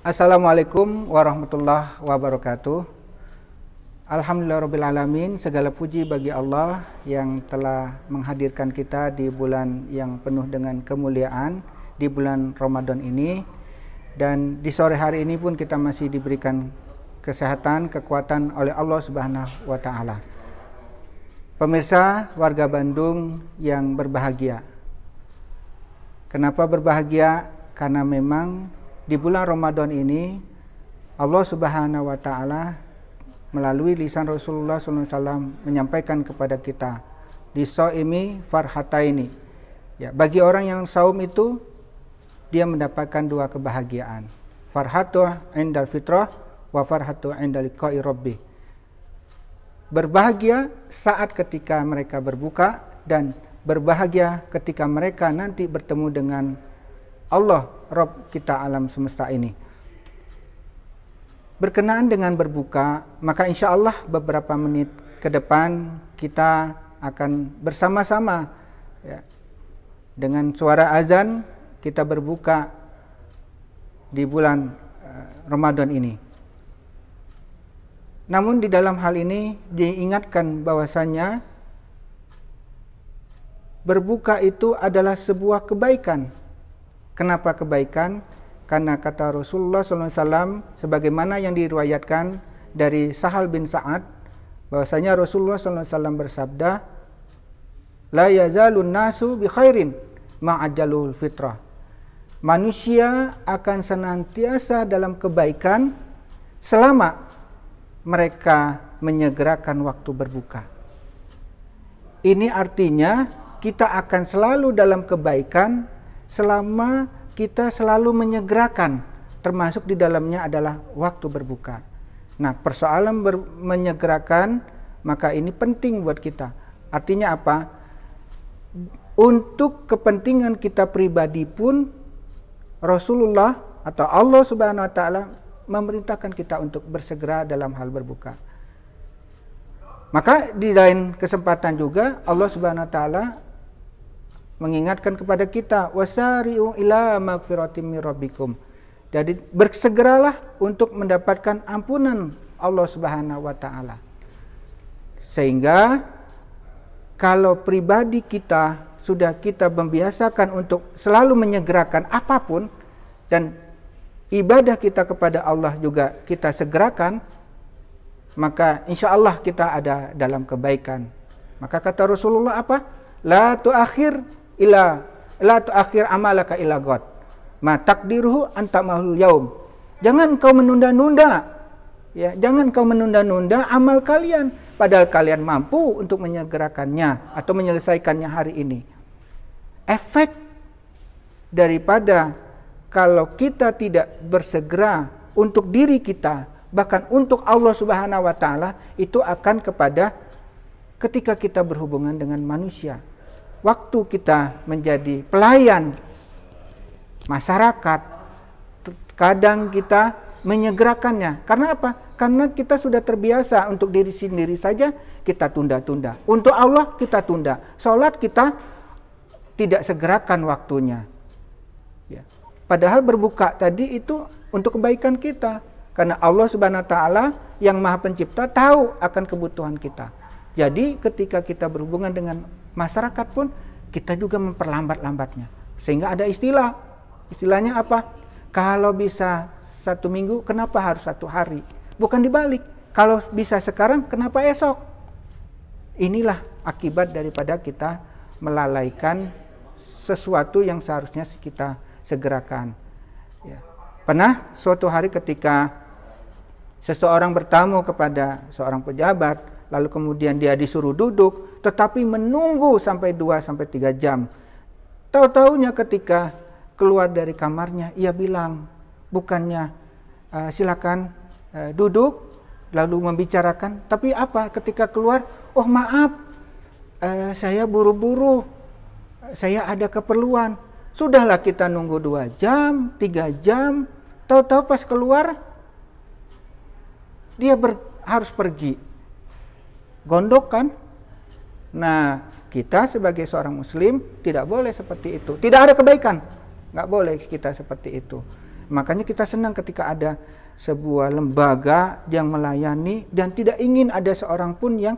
Assalamualaikum warahmatullahi wabarakatuh. Alhamdulillahirrabbilalamin. Segala puji bagi Allah yang telah menghadirkan kita di bulan yang penuh dengan kemuliaan, di bulan Ramadan ini. Dan di sore hari ini pun kita masih diberikan kesehatan, kekuatan oleh Allah Subhanahu wa Ta'ala. Pemirsa warga Bandung yang berbahagia, kenapa berbahagia? Karena memang di bulan Ramadan ini Allah Subhanahu wa Ta'ala melalui lisan Rasulullah SAW menyampaikan kepada kita, lisaimi farhataini. Ya, bagi orang yang saum itu dia mendapatkan dua kebahagiaan. Farhatu indal fitrah wa farhatu indal liqa'i rabbih. Berbahagia saat ketika mereka berbuka dan berbahagia ketika mereka nanti bertemu dengan Allah, Rabb kita alam semesta ini. Berkenaan dengan berbuka, maka insya Allah beberapa menit ke depan kita akan bersama-sama ya, dengan suara azan kita berbuka di bulan Ramadan ini. Namun di dalam hal ini diingatkan bahwasanya berbuka itu adalah sebuah kebaikan. Kenapa kebaikan? Karena kata Rasulullah SAW sebagaimana yang diriwayatkan dari Sahal bin Sa'ad bahwasanya Rasulullah SAW bersabda, la yazalun nasu bi khairin ma'ajalul fitrah. Manusia akan senantiasa dalam kebaikan selama mereka menyegerakan waktu berbuka. Ini artinya kita akan selalu dalam kebaikan selama kita selalu menyegerakan, termasuk di dalamnya adalah waktu berbuka. Nah, persoalan menyegerakan, maka ini penting buat kita. Artinya apa? Untuk kepentingan kita pribadi pun Rasulullah atau Allah Subhanahu wa Ta'ala memerintahkan kita untuk bersegera dalam hal berbuka. Maka di lain kesempatan juga Allah Subhanahu wa Ta'ala mengingatkan kepada kita, wasari'u ila magfiratim mir rabbikum. Jadi bersegeralah untuk mendapatkan ampunan Allah Subhanahu wa Ta'ala. Sehingga kalau pribadi kita sudah kita membiasakan untuk selalu menyegerakan apapun dan ibadah kita kepada Allah juga kita segerakan, maka insya Allah kita ada dalam kebaikan. Maka kata Rasulullah apa? La tu'akhir amalaka ila ghad ma takdiruhu anta mahul yaum. Jangan kau menunda-nunda, ya, jangan kau menunda-nunda amal kalian padahal kalian mampu untuk menyegerakannya atau menyelesaikannya hari ini. Efek daripada kalau kita tidak bersegera untuk diri kita, bahkan untuk Allah Subhanahu wa Ta'ala, itu akan kepada ketika kita berhubungan dengan manusia. Waktu kita menjadi pelayan masyarakat, kadang kita menyegerakannya. Karena apa? Karena kita sudah terbiasa untuk diri sendiri saja kita tunda-tunda. Untuk Allah kita tunda. Sholat kita tidak segerakan waktunya. Ya. Padahal berbuka tadi itu untuk kebaikan kita. Karena Allah Subhanahu wa Ta'ala yang Maha Pencipta tahu akan kebutuhan kita. Jadi ketika kita berhubungan dengan masyarakat pun kita juga memperlambat-lambatnya. Sehingga ada istilahnya apa? Kalau bisa 1 minggu, kenapa harus 1 hari? Bukan dibalik. Kalau bisa sekarang, kenapa esok? Inilah akibat daripada kita melalaikan sesuatu yang seharusnya kita segerakan. Ya. Pernah suatu hari ketika seseorang bertamu kepada seorang pejabat, lalu kemudian dia disuruh duduk, tetapi menunggu sampai 2-3 jam. Tahu-taunya ketika keluar dari kamarnya, ia bilang, bukannya silakan duduk, lalu membicarakan, tapi apa? Ketika keluar, oh maaf, saya buru-buru, saya ada keperluan. Sudahlah kita nunggu 2 jam, 3 jam, tahu-tahu pas keluar, dia harus pergi. Gondok kan? Nah, kita sebagai seorang muslim tidak boleh seperti itu. Tidak ada kebaikan. Nggak boleh kita seperti itu. Makanya kita senang ketika ada sebuah lembaga yang melayani dan tidak ingin ada seorang pun yang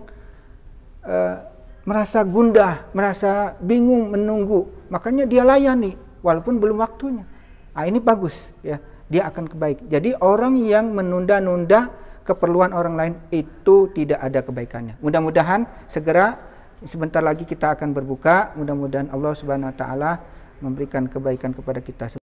merasa gundah, merasa bingung menunggu. Makanya dia layani walaupun belum waktunya. Ini bagus ya. Dia akan kebaik. Jadi orang yang menunda-nunda keperluan orang lain itu tidak ada kebaikannya. Mudah-mudahan segera sebentar lagi kita akan berbuka. Mudah-mudahan Allah Subhanahu wa taala memberikan kebaikan kepada kita semua.